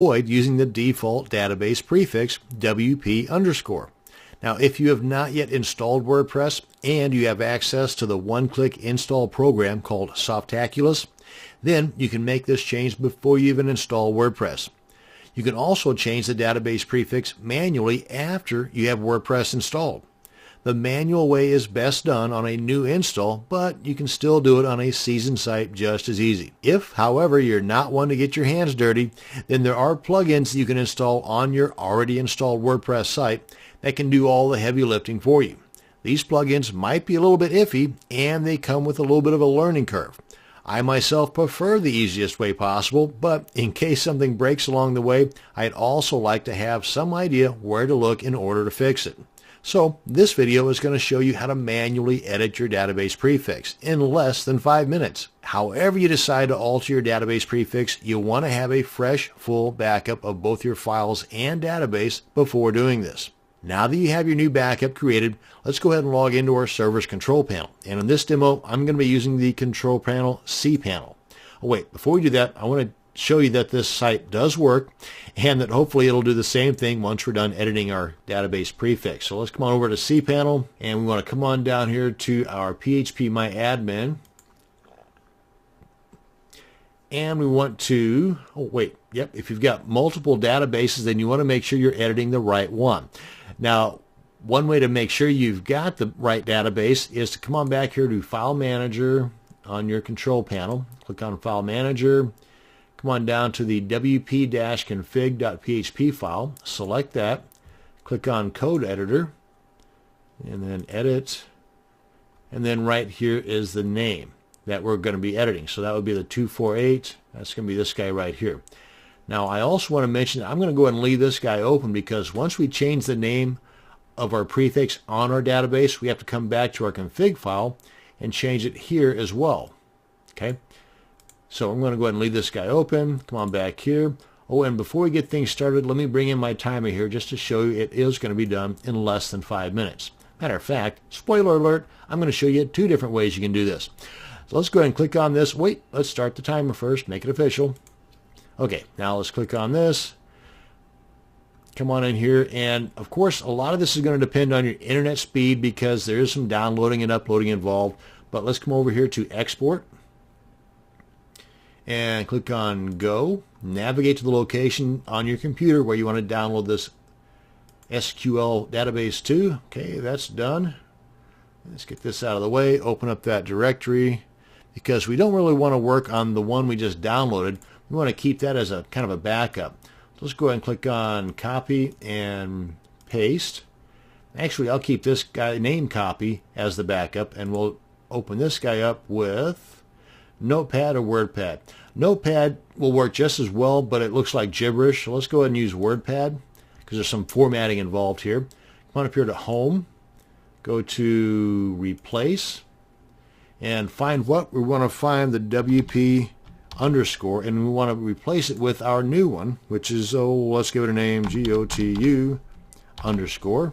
avoid using the default database prefix WP underscore. Now, if you have not yet installed WordPress and you have access to the one-click install program called Softaculous, then you can make this change before you even install WordPress. You can also change the database prefix manually after you have WordPress installed. The manual way is best done on a new install, but you can still do it on a seasoned site just as easy. If, however, you're not one to get your hands dirty, then there are plugins that you can install on your already installed WordPress site that can do all the heavy lifting for you. These plugins might be a little bit iffy, and they come with a little bit of a learning curve. I myself prefer the easiest way possible, but in case something breaks along the way, I'd also like to have some idea where to look in order to fix it. So this video is going to show you how to manually edit your database prefix in less than 5 minutes. However you decide to alter your database prefix, you want to have a fresh, full backup of both your files and database before doing this. Now that you have your new backup created, let's go ahead and log into our server's control panel. And in this demo, I'm going to be using the control panel cPanel. Oh wait, before we do that, I want to show you that this site does work and that hopefully it'll do the same thing once we're done editing our database prefix. So let's come on over to cPanel, and we want to come on down here to our phpMyAdmin. And we want to, if you've got multiple databases, then you want to make sure you're editing the right one. Now, one way to make sure you've got the right database is to come on back here to File Manager on your control panel. Click on File Manager. Come on down to the wp-config.php file. Select that. Click on Code Editor. And then Edit. And then right here is the name that we're going to be editing. So that would be the 248. That's going to be this guy right here. Now, I also want to mention that I'm going to go ahead and leave this guy open because once we change the name of our prefix on our database, we have to come back to our config file and change it here as well. Okay? So I'm going to go ahead and leave this guy open. Come on back here. Oh, and before we get things started, let me bring in my timer here just to show you it is going to be done in less than 5 minutes. Matter of fact, spoiler alert, I'm going to show you 2 different ways you can do this. So let's go ahead and click on this. Wait, let's start the timer first, make it official. Okay, now let's click on this. Come on in here, and of course, a lot of this is going to depend on your internet speed because there is some downloading and uploading involved. But let's come over here to Export. And click on Go. Navigate to the location on your computer where you want to download this SQL database to. Okay, that's done. Let's get this out of the way. Open up that directory because we don't really want to work on the one we just downloaded. We want to keep that as a kind of a backup. So let's go ahead and click on Copy and Paste. Actually, I'll keep this guy name copy as the backup, and we'll open this guy up with Notepad or WordPad. Notepad will work just as well, but it looks like gibberish. So let's go ahead and use WordPad because there's some formatting involved here. Come on up here to Home. Go to Replace. And find what? We want to find the WP underscore, and we want to replace it with our new one, which is, let's give it a name, GOTU underscore,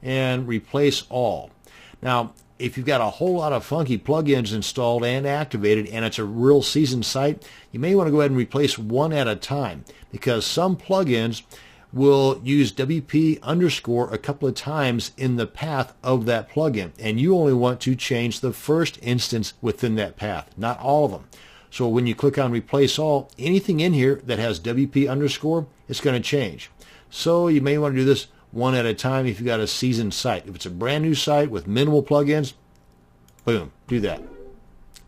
and replace all. Now, if you've got a whole lot of funky plugins installed and activated and it's a real seasoned site, you may want to go ahead and replace one at a time because some plugins will use WP underscore a couple of times in the path of that plugin, and you only want to change the first instance within that path, not all of them. So when you click on replace all, anything in here that has WP underscore, it's going to change. So you may want to do this one at a time if you've got a seasoned site. If it's a brand new site with minimal plugins, boom, do that.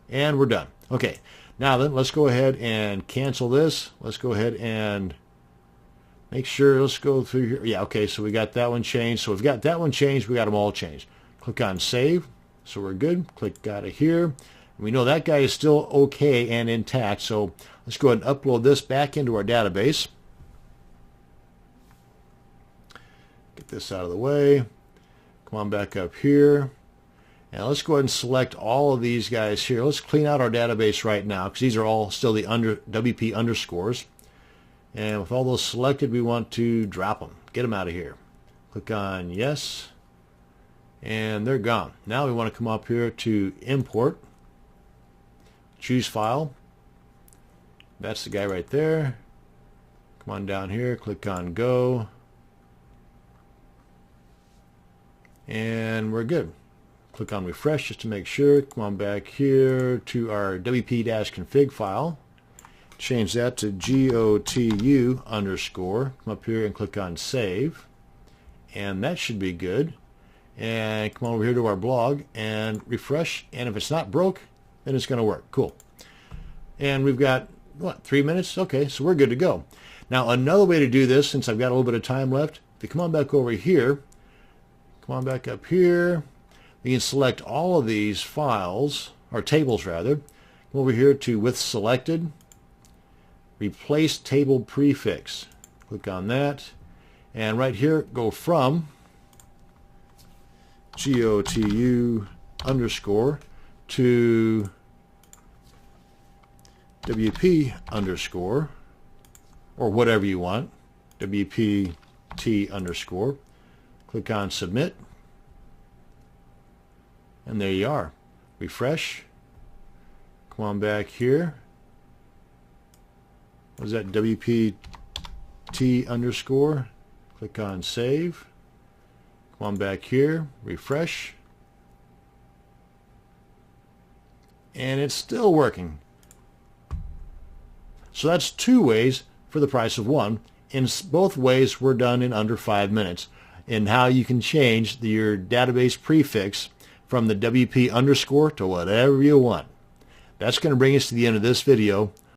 And we're done. Okay, now then let's go ahead and cancel this. Let's go ahead and make sure, let's go through here. Yeah, okay, so we got that one changed. So we've got that one changed, we got them all changed. Click on save, so we're good. Click out of here. We know that guy is still okay and intact, so let's go ahead and upload this back into our database. Get this out of the way. Come on back up here. And let's go ahead and select all of these guys here. Let's clean out our database right now because these are all still the WP underscores. And with all those selected, we want to drop them. Get them out of here. Click on yes. And they're gone. Now we want to come up here to import. Choose file. That's the guy right there. Come on down here, click on Go, and we're good. Click on Refresh just to make sure. Come on back here to our wp-config file. Change that to GOTU underscore. Come up here and click on Save, and that should be good. And come over here to our blog and refresh, and if it's not broke, then it's going to work. Cool. And we've got, what, 3 minutes? Okay, so we're good to go. Now, another way to do this, since I've got a little bit of time left, if you come on back over here, come on back up here, we can select all of these files, or tables rather. Come over here to With Selected, Replace Table Prefix. Click on that, and right here, go from GOTU underscore to WP underscore, or whatever you want, WPT underscore. Click on Submit, and there you are. Refresh. Come on back here. What is that? WPT underscore. Click on Save. Come on back here. Refresh. And it's still working. So that's 2 ways for the price of 1. In both ways, we're done in under 5 minutes. And how you can change your database prefix from the WP underscore to whatever you want. That's going to bring us to the end of this video.